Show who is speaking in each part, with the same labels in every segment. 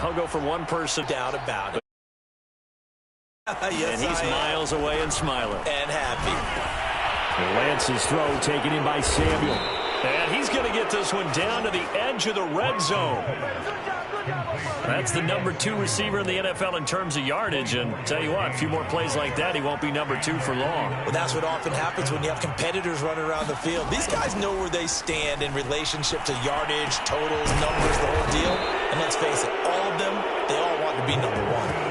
Speaker 1: I'll go for one person.
Speaker 2: Doubt about it. Yes,
Speaker 1: and he's miles away and smiling.
Speaker 2: And happy.
Speaker 1: Lance's throw taken in by Samuel. And he's going to get this one down to the edge of the red zone. That's the number 2 receiver in the NFL in terms of yardage. And tell you what, a few more plays like that, he won't be number 2 for long.
Speaker 2: Well, that's what often happens when you have competitors running around the field. These guys know where they stand in relationship to yardage, totals, numbers, the whole deal. And let's face it, all of them, they all want to be number 1.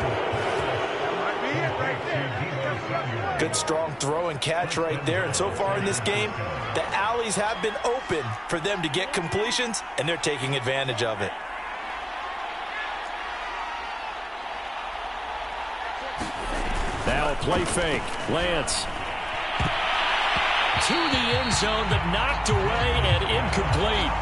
Speaker 2: Good strong throw and catch right there. And so far in this game, the alleys have been open for them to get completions, and they're taking advantage of it.
Speaker 1: Now a play fake. Lance. To the end zone, but knocked away and incomplete.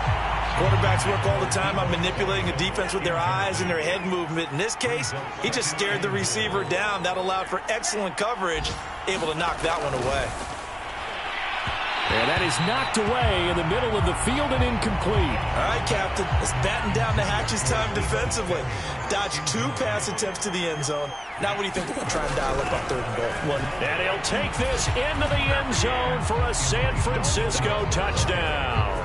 Speaker 2: Quarterbacks work all the time on manipulating a defense with their eyes and their head movement. In this case, he just stared the receiver down. That allowed for excellent coverage, able to knock that one away.
Speaker 1: And that is knocked away in the middle of the field and incomplete.
Speaker 2: All right, Captain. Let's batten down the hatches time defensively. Dodged 2 pass attempts to the end zone. Now what do you think they're going to try and dial up on 3rd and goal?
Speaker 1: And he'll take this into the end zone for a San Francisco touchdown.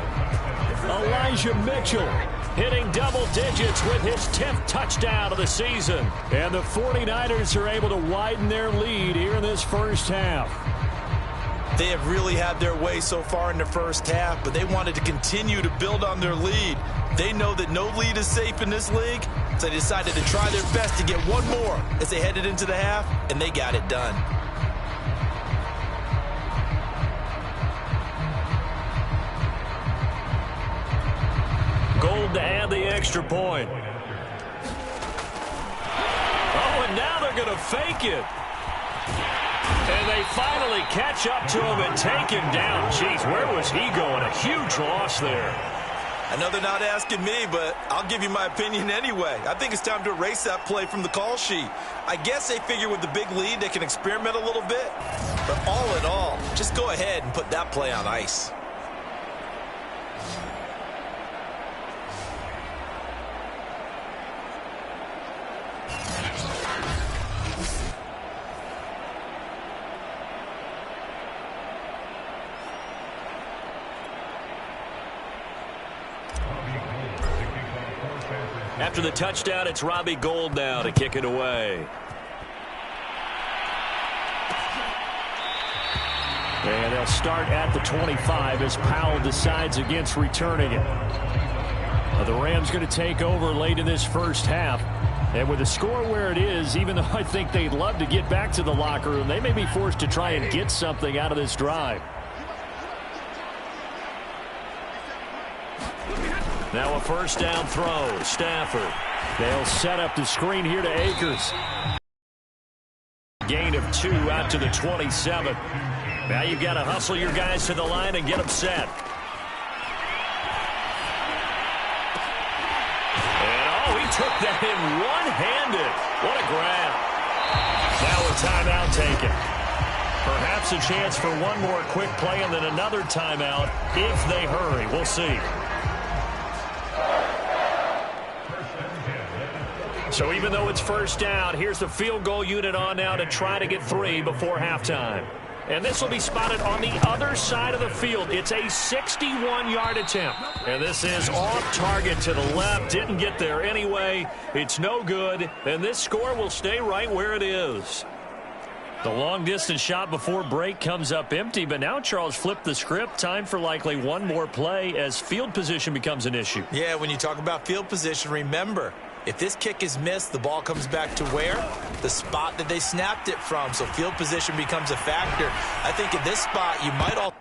Speaker 1: Elijah Mitchell hitting double digits with his 10th touchdown of the season. And the 49ers are able to widen their lead here in this first half.
Speaker 2: They have really had their way so far in the first half, but they wanted to continue to build on their lead. They know that no lead is safe in this league, so they decided to try their best to get one more as they headed into the half, and they got it done.
Speaker 1: Gold to add the extra point. Oh, and now they're going to fake it. And they finally catch up to him and take him down. Jeez, where was he going? A huge loss there.
Speaker 2: I know they're not asking me, but I'll give you my opinion anyway. I think it's time to erase that play from the call sheet. I guess they figure with the big lead they can experiment a little bit. But all in all, just go ahead and put that play on ice.
Speaker 1: After the touchdown, it's Robbie Gould now to kick it away. And they'll start at the 25 as Powell decides against returning it. The Rams going to take over late in this first half. And with the score where it is, even though I think they'd love to get back to the locker room, they may be forced to try and get something out of this drive. Now a first down throw. Stafford. They'll set up the screen here to Akers. Gain of 2 out to the 27. Now you've got to hustle your guys to the line and get them set. And oh, he took that in one-handed. What a grab. Now a timeout taken. Perhaps a chance for one more quick play and then another timeout if they hurry. We'll see. So even though it's first down, here's the field goal unit on now to try to get 3 before halftime. And this will be spotted on the other side of the field. It's a 61-yard attempt. And this is off target to the left. Didn't get there anyway. It's no good. And this score will stay right where it is. The long-distance shot before break comes up empty. But now Charles flipped the script. Time for likely one more play as field position becomes an issue.
Speaker 2: Yeah, when you talk about field position, remember, if this kick is missed, the ball comes back to where? The spot that they snapped it from. So field position becomes a factor. I think in this spot, you might also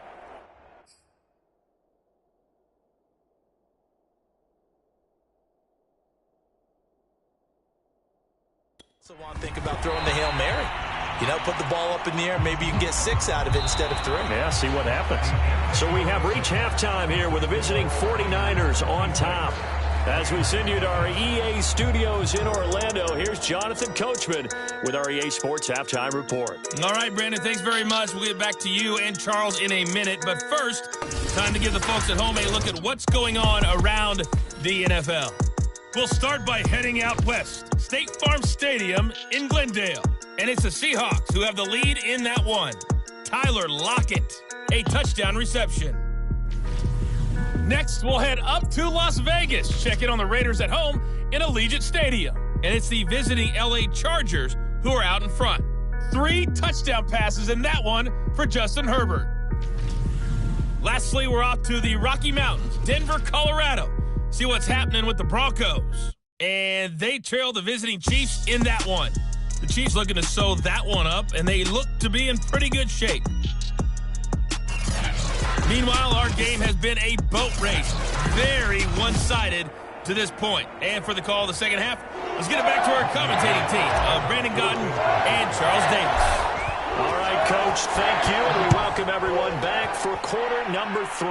Speaker 2: want to think about throwing the Hail Mary. You know, put the ball up in the air. Maybe you can get 6 out of it instead of 3.
Speaker 1: Yeah, see what happens. So we have reached halftime here with the visiting 49ers on top. As we send you to our EA studios in Orlando, here's Jonathan Coachman with our EA Sports Halftime Report.
Speaker 3: All right, Brandon, thanks very much. We'll get back to you and Charles in a minute. But first, time to give the folks at home a look at what's going on around the NFL. We'll start by heading out west. State Farm Stadium in Glendale. And it's the Seahawks who have the lead in that one. Tyler Lockett, a touchdown reception. Next, we'll head up to Las Vegas. Check in on the Raiders at home in Allegiant Stadium. And it's the visiting LA Chargers who are out in front. 3 touchdown passes in that one for Justin Herbert. Lastly, we're off to the Rocky Mountains, Denver, Colorado. See what's happening with the Broncos. And they trail the visiting Chiefs in that one. The Chiefs looking to sew that one up, and they look to be in pretty good shape. Meanwhile, our game has been a boat race. Very one-sided to this point. And for the call of the second half, let's get it back to our commentating team of Brandon Godden and Charles Davis.
Speaker 1: All right, Coach, thank you. And we welcome everyone back for quarter number 3.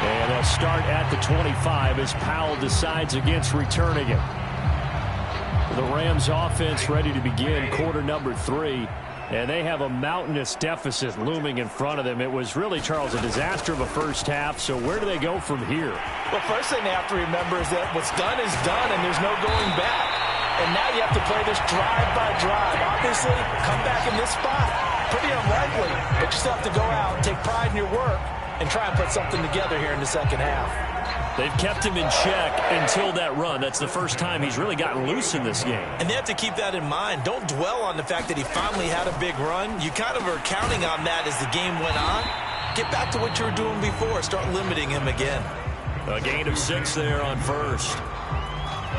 Speaker 1: And they'll start at the 25 as Powell decides against returning it. The Rams offense ready to begin quarter number 3. And they have a mountainous deficit looming in front of them. It was really, Charles, a disaster of a first half. So where do they go from here?
Speaker 2: Well, first thing they have to remember is that what's done is done, and there's no going back. And now you have to play this drive by drive. Obviously, come back in this spot, pretty unlikely. But you still have to go out, take pride in your work, and try and put something together here in the second half.
Speaker 1: They've kept him in check until that run. That's the first time he's really gotten loose in this game.
Speaker 2: And they have to keep that in mind. Don't dwell on the fact that he finally had a big run. You kind of are counting on that as the game went on. Get back to what you were doing before. Start limiting him again.
Speaker 1: A gain of 6 there on first.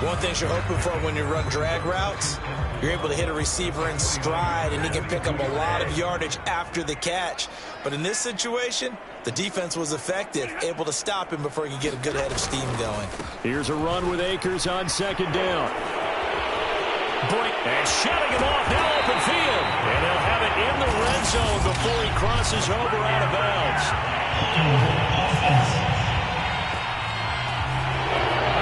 Speaker 2: One thing you're hoping for when you run drag routes, you're able to hit a receiver in stride, and he can pick up a lot of yardage after the catch. But in this situation, the defense was effective, able to stop him before he could get a good head of steam going.
Speaker 1: Here's a run with Akers on second down. And shutting him off, now open field. And they'll have it in the red zone before he crosses over out of bounds.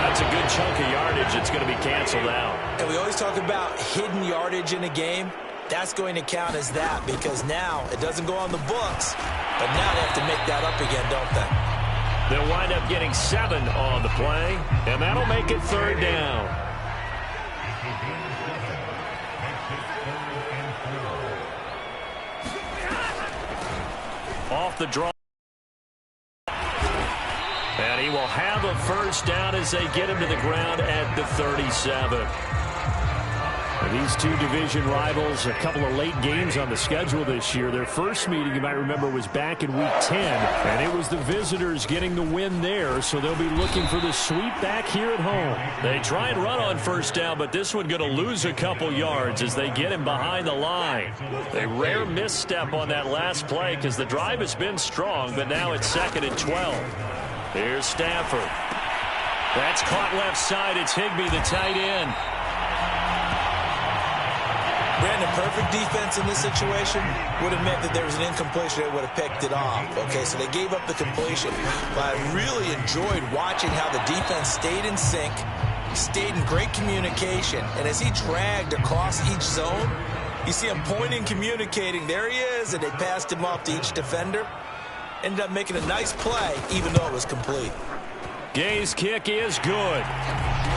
Speaker 1: That's a good chunk of yardage. It's going to be canceled out.
Speaker 2: And we always talk about hidden yardage in a game. That's going to count as that because now it doesn't go on the books, but now they have to make that up again, don't they?
Speaker 1: They'll wind up getting 7 on the play, and that'll make it 3rd down. Off the draw. And he will have a first down as they get him to the ground at the 37. These two division rivals, a couple of late games on the schedule this year. Their first meeting, you might remember, was back in Week 10, and it was the visitors getting the win there, so they'll be looking for the sweep back here at home. They try and run on first down, but this one going to lose a couple yards as they get him behind the line. A rare misstep on that last play because the drive has been strong, but now it's 2nd and 12. Here's Stafford. That's caught left side. It's Higbee, the tight end.
Speaker 2: Brandon, perfect defense in this situation would have meant that there was an incompletion. They would have picked it off. Okay, so they gave up the completion. But I really enjoyed watching how the defense stayed in sync, stayed in great communication. And as he dragged across each zone, you see him pointing, communicating. There he is, and they passed him off to each defender. Ended up making a nice play, even though it was complete.
Speaker 1: Gay's kick is good.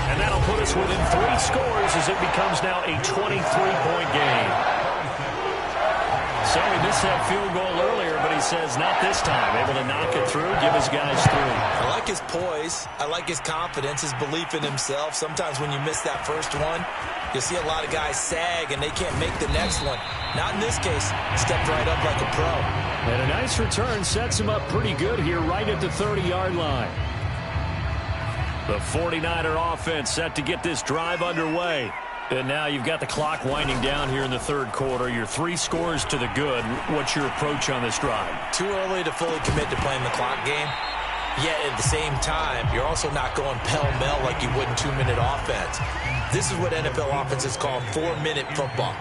Speaker 1: And that'll put us within 3 scores as it becomes now a 23-point game. So he missed that field goal earlier, but he says not this time. Able to knock it through, give his guys 3.
Speaker 2: I like his poise. I like his confidence, his belief in himself. Sometimes when you miss that first one, you'll see a lot of guys sag and they can't make the next one. Not in this case. Stepped right up like a pro.
Speaker 1: And a nice return sets him up pretty good here right at the 30-yard line. The 49er offense set to get this drive underway. And now you've got the clock winding down here in the 3rd quarter. Your 3 scores to the good. What's your approach on this drive?
Speaker 2: Too early to fully commit to playing the clock game. Yet at the same time, you're also not going pell-mell like you would in 2-minute offense. This is what NFL offenses call 4-minute football.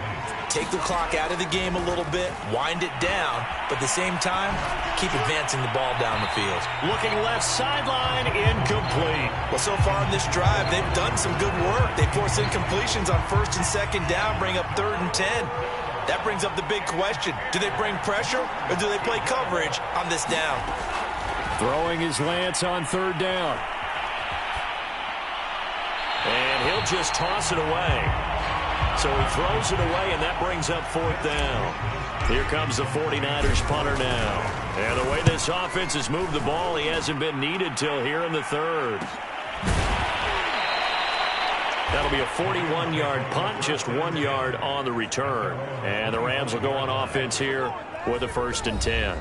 Speaker 2: Take the clock out of the game a little bit, wind it down, but at the same time, keep advancing the ball down the field.
Speaker 1: Looking left sideline, incomplete.
Speaker 2: Well, so far in this drive, they've done some good work. They force incompletions on 1st and 2nd down, bring up 3rd and 10. That brings up the big question. Do they bring pressure, or do they play coverage on this down?
Speaker 1: Throwing his Lance on 3rd down. he'll just toss it away. So he throws it away, and that brings up 4th down. Here comes the 49ers punter now. And the way this offense has moved the ball, he hasn't been needed till here in the 3rd. That'll be a 41-yard punt, just 1 yard on the return. And the Rams will go on offense here with a 1st and 10.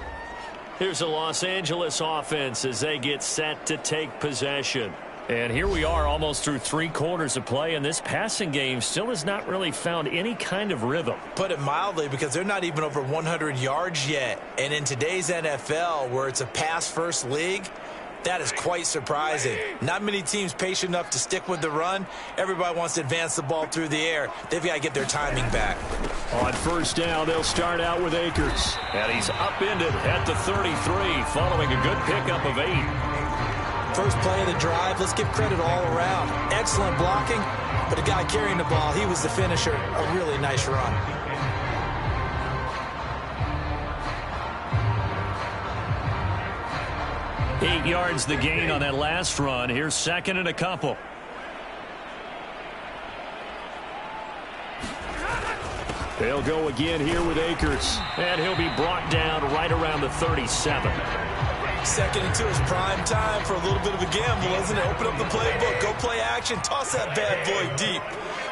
Speaker 1: Here's the Los Angeles offense as they get set to take possession. And here we are almost through 3 quarters of play, and this passing game still has not really found any kind of rhythm.
Speaker 2: Put it mildly, because they're not even over 100 yards yet. And in today's NFL, where it's a pass-first league, that is quite surprising. Not many teams patient enough to stick with the run. Everybody wants to advance the ball through the air. They've got to get their timing back.
Speaker 1: On 1st down, they'll start out with Akers. And he's upended at the 33, following a good pickup of 8.
Speaker 2: First play of the drive, let's give credit all around. Excellent blocking, but the guy carrying the ball, he was the finisher. A really nice run.
Speaker 1: Eight yards the gain on that last run. Here's 2nd and a couple. They'll go again here with Akers. And he'll be brought down right around the 37.
Speaker 2: 2nd and 2 is prime time for a little bit of a gamble, isn't it? Open up the playbook, go play action, toss that bad boy deep.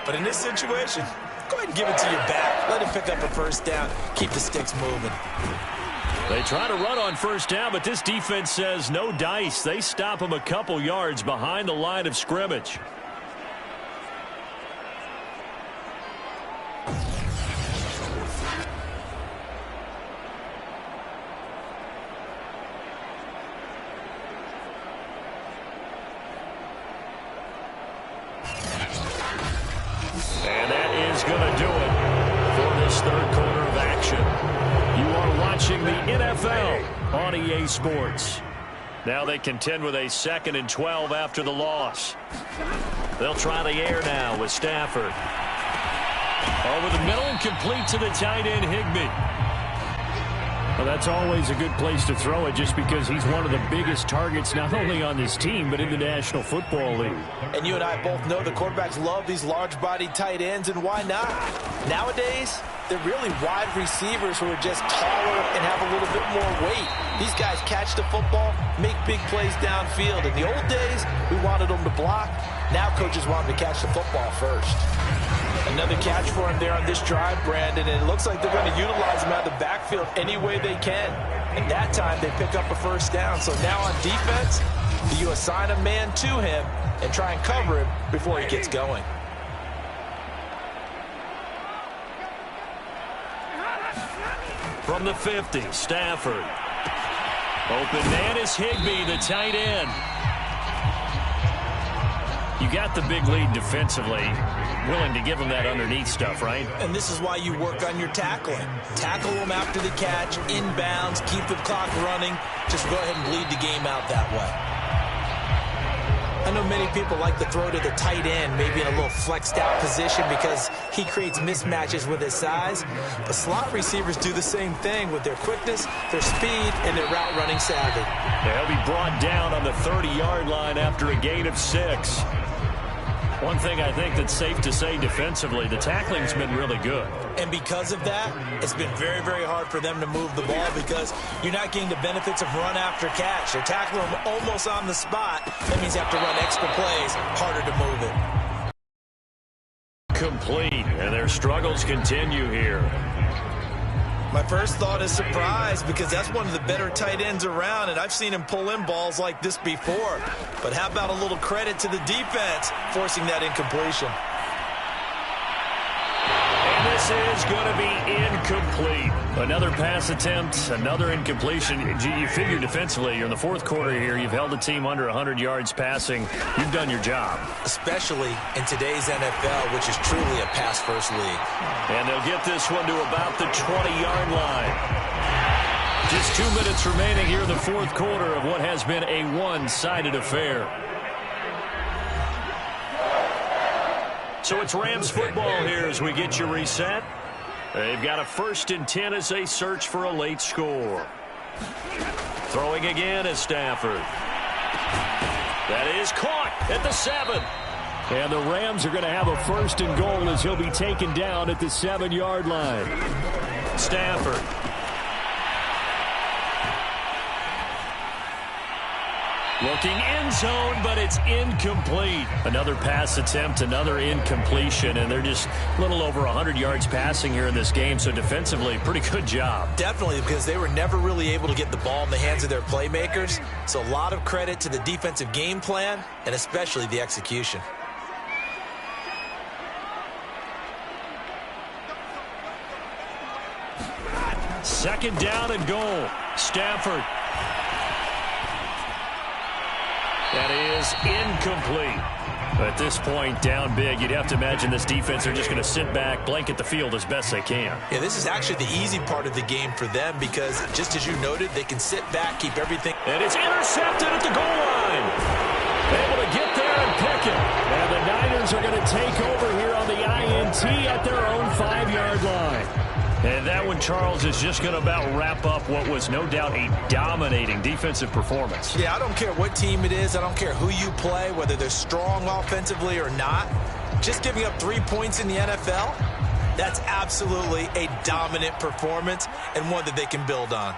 Speaker 2: But in this situation, go ahead and give it to your back. Let him pick up a 1st down. Keep the sticks moving.
Speaker 1: They try to run on 1st down, but this defense says no dice. They stop him a couple yards behind the line of scrimmage. And that is going to do it for this 3rd quarter of action. You are watching the NFL on EA Sports. Now they contend with a 2nd and 12 after the loss. They'll try the air now with Stafford. Over the middle and complete to the tight end, Higbee. Well, that's always a good place to throw it, just because he's one of the biggest targets not only on this team but in the National Football League.
Speaker 2: And you and I both know the quarterbacks love these large-bodied tight ends, and why not? Nowadays, they're really wide receivers who are just taller and have a little bit more weight. These guys catch the football, make big plays downfield. In the old days, we wanted them to block. Now coaches want them to catch the football first. Another catch for him there on this drive, Brandon, and it looks like they're going to utilize him out of the backfield any way they can. And that time, they pick up a 1st down. So now on defense, you assign a man to him and try and cover him before he gets going.
Speaker 1: From the 50, Stafford. Open man is Higbee, the tight end. You got the big lead defensively. Willing to give him that underneath stuff, right?
Speaker 2: And this is why you work on your tackling. Tackle them after the catch, inbounds, keep the clock running. Just go ahead and bleed the game out that way. I know many people like to throw to the tight end, maybe in a little flexed out position because he creates mismatches with his size. But slot receivers do the same thing with their quickness, their speed, and their route running savvy.
Speaker 1: They'll be brought down on the 30-yard line after a gain of 6. One thing I think that's safe to say defensively, the tackling's been really good.
Speaker 2: And because of that, it's been very, very hard for them to move the ball because you're not getting the benefits of run after catch. They're tackling them almost on the spot. That means you have to run extra plays, harder to move it.
Speaker 1: Complete, and their struggles continue here.
Speaker 2: My first thought is surprise because that's one of the better tight ends around, and I've seen him pull in balls like this before. But how about a little credit to the defense forcing that incompletion?
Speaker 1: And this is going to be incomplete. Another pass attempt, another incompletion. You figure defensively, you're in the 4th quarter here. You've held the team under 100 yards passing. You've done your job.
Speaker 2: Especially in today's NFL, which is truly a pass-first league.
Speaker 1: And they'll get this one to about the 20-yard line. Just 2 minutes remaining here in the 4th quarter of what has been a one-sided affair. So it's Rams football here as we get you reset. They've got a 1st and 10 as they search for a late score. Throwing again is Stafford. That is caught at the 7. And the Rams are going to have a 1st and goal as he'll be taken down at the 7-yard line. Stafford. Looking end zone, but it's incomplete. Another pass attempt, another incompletion, and they're just a little over 100 yards passing here in this game, so defensively, pretty good job.
Speaker 2: Definitely, because they were never really able to get the ball in the hands of their playmakers, so a lot of credit to the defensive game plan, and especially the execution.
Speaker 1: Second down and goal. Stafford. That is incomplete. At this point, down big, you'd have to imagine this defense are just going to sit back, blanket the field as best they can.
Speaker 2: Yeah, this is actually the easy part of the game for them because, just as you noted, they can sit back, keep everything.
Speaker 1: And it's intercepted at the goal line. Able to get there and pick it. And the Niners are going to take over here on the INT at their own 5-yard line. And that one, Charles, is just going to about wrap up what was no doubt a dominating defensive performance.
Speaker 2: Yeah, I don't care what team it is. I don't care who you play, whether they're strong offensively or not. Just giving up 3 points in the NFL, that's absolutely a dominant performance and one that they can build on.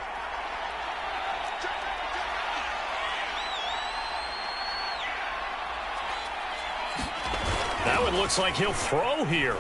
Speaker 1: That one looks like he'll throw here.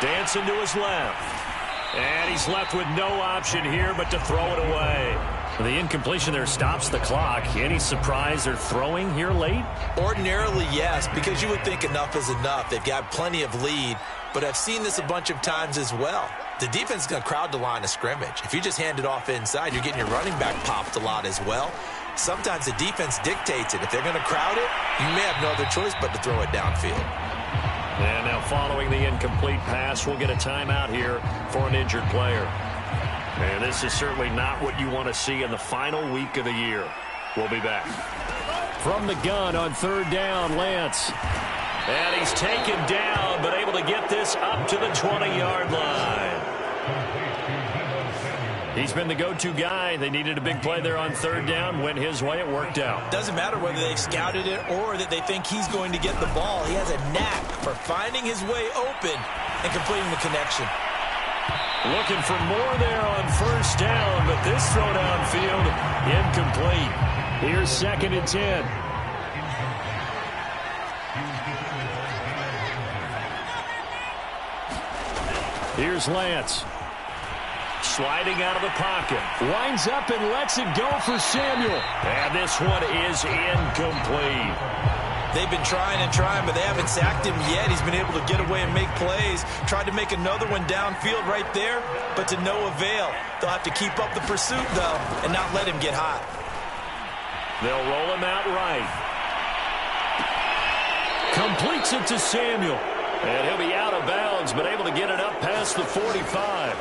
Speaker 1: Dancing to his left. And he's left with no option here but to throw it away. The incompletion there stops the clock. Any surprise they're throwing here late?
Speaker 2: Ordinarily, yes, because you would think enough is enough. They've got plenty of lead, but I've seen this a bunch of times as well. The defense is going to crowd the line of scrimmage. If you just hand it off inside, you're getting your running back popped a lot as well. Sometimes the defense dictates it. If they're going to crowd it, you may have no other choice but to throw it downfield.
Speaker 1: And now following the incomplete pass, we'll get a timeout here for an injured player. And this is certainly not what you want to see in the final week of the year. We'll be back. From the gun on 3rd down, Lance. And he's taken down, but able to get this up to the 20-yard line. He's been the go-to guy. They needed a big play there on 3rd down. Went his way. It worked out.
Speaker 2: Doesn't matter whether they've scouted it or that they think he's going to get the ball. He has a knack for finding his way open and completing the connection.
Speaker 1: Looking for more there on 1st down, but this throw downfield incomplete. Here's 2nd and 10. Here's Lance. Sliding out of the pocket. Winds up and lets it go for Samuel. And this one is incomplete.
Speaker 2: They've been trying and trying, but they haven't sacked him yet. He's been able to get away and make plays. Tried to make another one downfield right there, but to no avail. They'll have to keep up the pursuit, though, and not let him get hot.
Speaker 1: They'll roll him out right. Completes it to Samuel. And he'll be out of bounds, but able to get it up past the 45.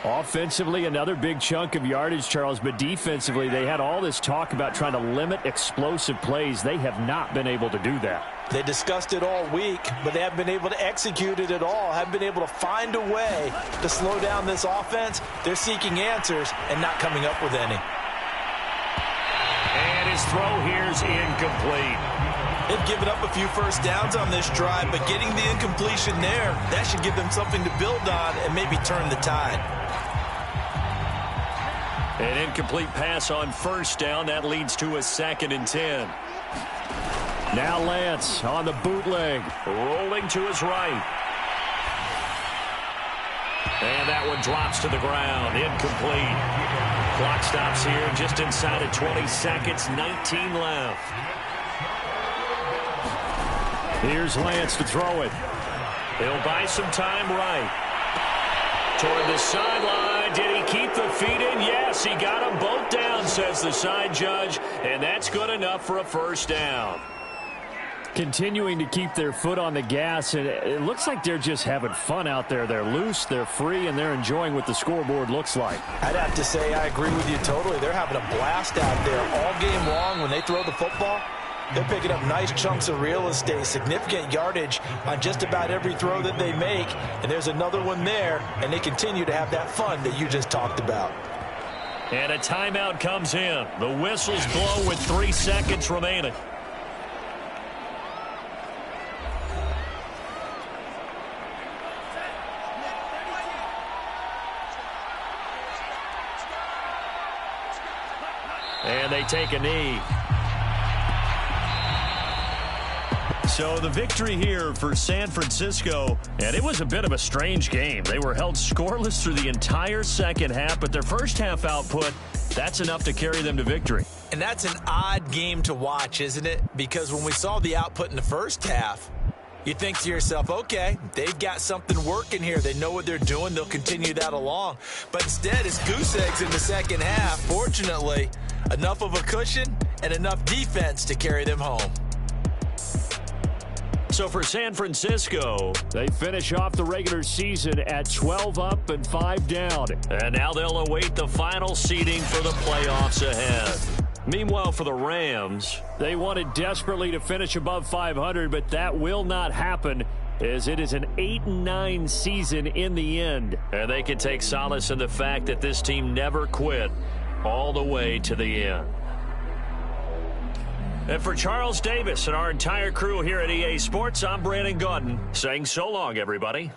Speaker 1: Offensively, another big chunk of yardage, Charles, but defensively, they had all this talk about trying to limit explosive plays. They have not been able to do that.
Speaker 2: They discussed it all week, but they haven't been able to execute it at all, haven't been able to find a way to slow down this offense. They're seeking answers and not coming up with any.
Speaker 1: And his throw here is incomplete.
Speaker 2: They've given up a few first downs on this drive, but getting the incompletion there, that should give them something to build on and maybe turn the tide.
Speaker 1: An incomplete pass on 1st down. That leads to a 2nd and 10. Now Lance on the bootleg. Rolling to his right. And that one drops to the ground. Incomplete. Clock stops here just inside of 20 seconds. 19 left. Here's Lance to throw it. He'll buy some time right. Toward the sideline. Did he keep the feet in? Yes, he got them both down, says the side judge. And that's good enough for a 1st down. Continuing to keep their foot on the gas, and it looks like they're just having fun out there. They're loose, they're free, and they're enjoying what the scoreboard looks like.
Speaker 2: I'd have to say I agree with you totally. They're having a blast out there all game long when they throw the football. They're picking up nice chunks of real estate, significant yardage on just about every throw that they make. And there's another one there, and they continue to have that fun that you just talked about.
Speaker 1: And a timeout comes in. The whistles blow with 3 seconds remaining. And they take a knee. So the victory here for San Francisco, and it was a bit of a strange game. They were held scoreless through the entire second half, but their first half output, that's enough to carry them to victory.
Speaker 2: And that's an odd game to watch, isn't it? Because when we saw the output in the first half, you think to yourself, okay, they've got something working here. They know what they're doing. They'll continue that along. But instead, it's goose eggs in the second half. Fortunately, enough of a cushion and enough defense to carry them home.
Speaker 1: So for San Francisco, they finish off the regular season at 12 up and 5 down. And now they'll await the final seeding for the playoffs ahead. Meanwhile, for the Rams, they wanted desperately to finish above 500, but that will not happen as it is an 8-9 season in the end. And they can take solace in the fact that this team never quit all the way to the end. And for Charles Davis and our entire crew here at EA Sports, I'm Brandon Gaudin saying so long, everybody.